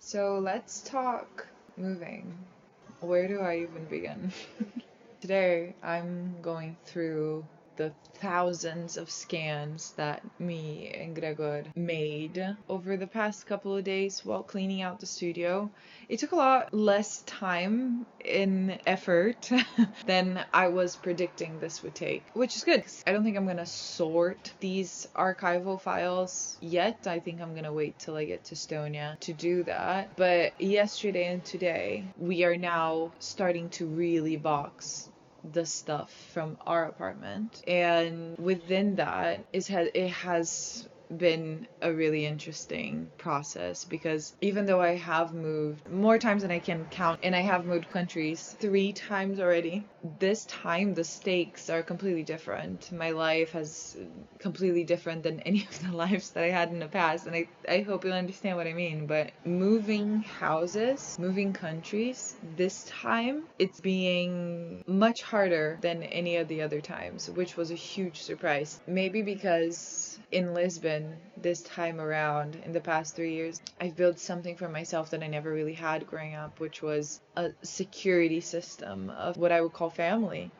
So let's talk moving. Where do I even begin? Today, I'm going through the thousands of scans that me and Gregor made over the past couple of days while cleaning out the studio. It took a lot less time and effort than I was predicting this would take, which is good. I don't think I'm gonna sort these archival files yet. I think I'm gonna wait till I get to Estonia to do that. But yesterday and today, we are now starting to really box the stuff from our apartment, and within that it has been a really interesting process, because even though I have moved more times than I can count, and I have moved countries 3 times already, this time the stakes are completely different. My life has completely different than any of the lives that I had in the past, and I hope you'll understand what I mean. But moving houses, moving countries, this time it's being much harder than any of the other times, which was a huge surprise. Maybe because in Lisbon this time around, in the past 3 years, I've built something for myself that I never really had growing up, which was a security system of what I would call family.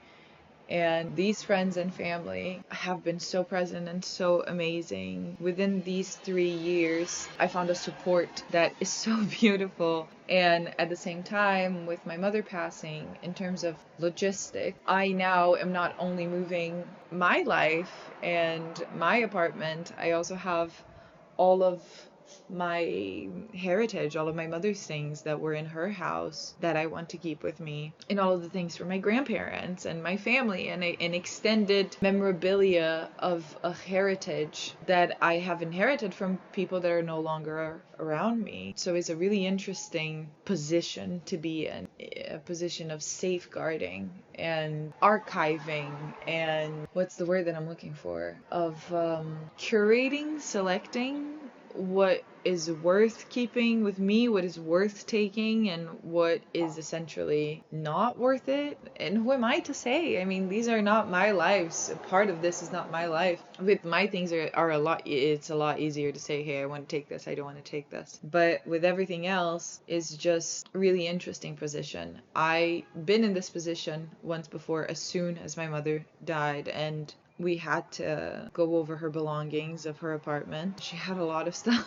And these friends and family have been so present and so amazing. Within these 3 years, I found a support that is so beautiful. And at the same time, with my mother passing, in terms of logistics, I now am not only moving my life and my apartment, I also have all of my heritage, all of my mother's things that were in her house that I want to keep with me, and all of the things from my grandparents and my family, and an extended memorabilia of a heritage that I have inherited from people that are no longer around me. So it's a really interesting position to be in, a position of safeguarding and archiving, and what's the word that I'm looking for, of curating, selecting what is worth keeping with me, what is worth taking, and what is essentially not worth it. And who am I to say? I mean, these are not my lives. Part of this is not my life. With my things are a lot, it's a lot easier to say, hey, I want to take this, I don't want to take this. But with everything else, it's just really interesting position. I been in this position once before, as soon as my mother died, and we had to go over her belongings of her apartment. She had a lot of stuff.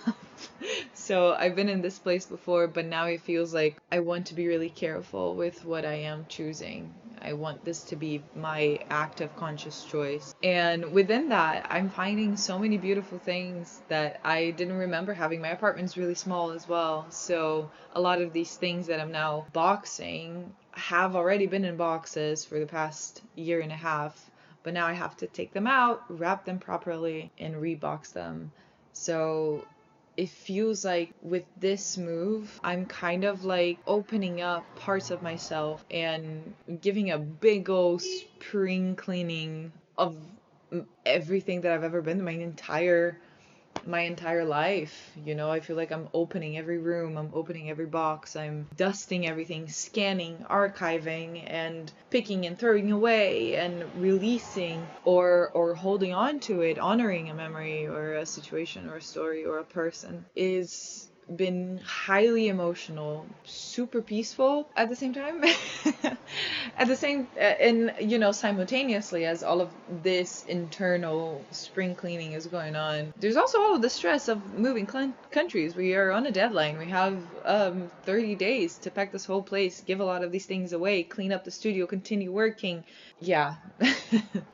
So I've been in this place before, but now it feels like I want to be really careful with what I am choosing. I want this to be my active, conscious choice. And within that, I'm finding so many beautiful things that I didn't remember having. My apartment's really small as well. So a lot of these things that I'm now boxing have already been in boxes for the past year and a half. But now I have to take them out, wrap them properly, and rebox them. So it feels like with this move, I'm kind of like opening up parts of myself and giving a big old spring cleaning of everything that I've ever been, my entire life. I feel like I'm opening every room, I'm opening every box, I'm dusting everything, scanning, archiving, and picking and throwing away, and releasing or holding on to it, honoring a memory or a situation or a story or a person. Is been highly emotional, super peaceful at the same time. At the same and simultaneously, as all of this internal spring cleaning is going on, there's also all of the stress of moving countries. We are on a deadline. We have 30 days to pack this whole place, give a lot of these things away, clean up the studio, continue working. Yeah.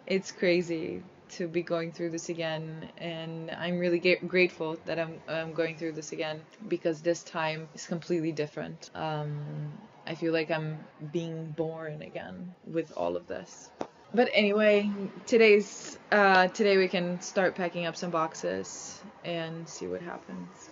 It's crazy to be going through this again, and I'm really grateful that I'm going through this again, because this time is completely different. I feel like I'm being born again with all of this. But anyway, today we can start packing up some boxes and see what happens.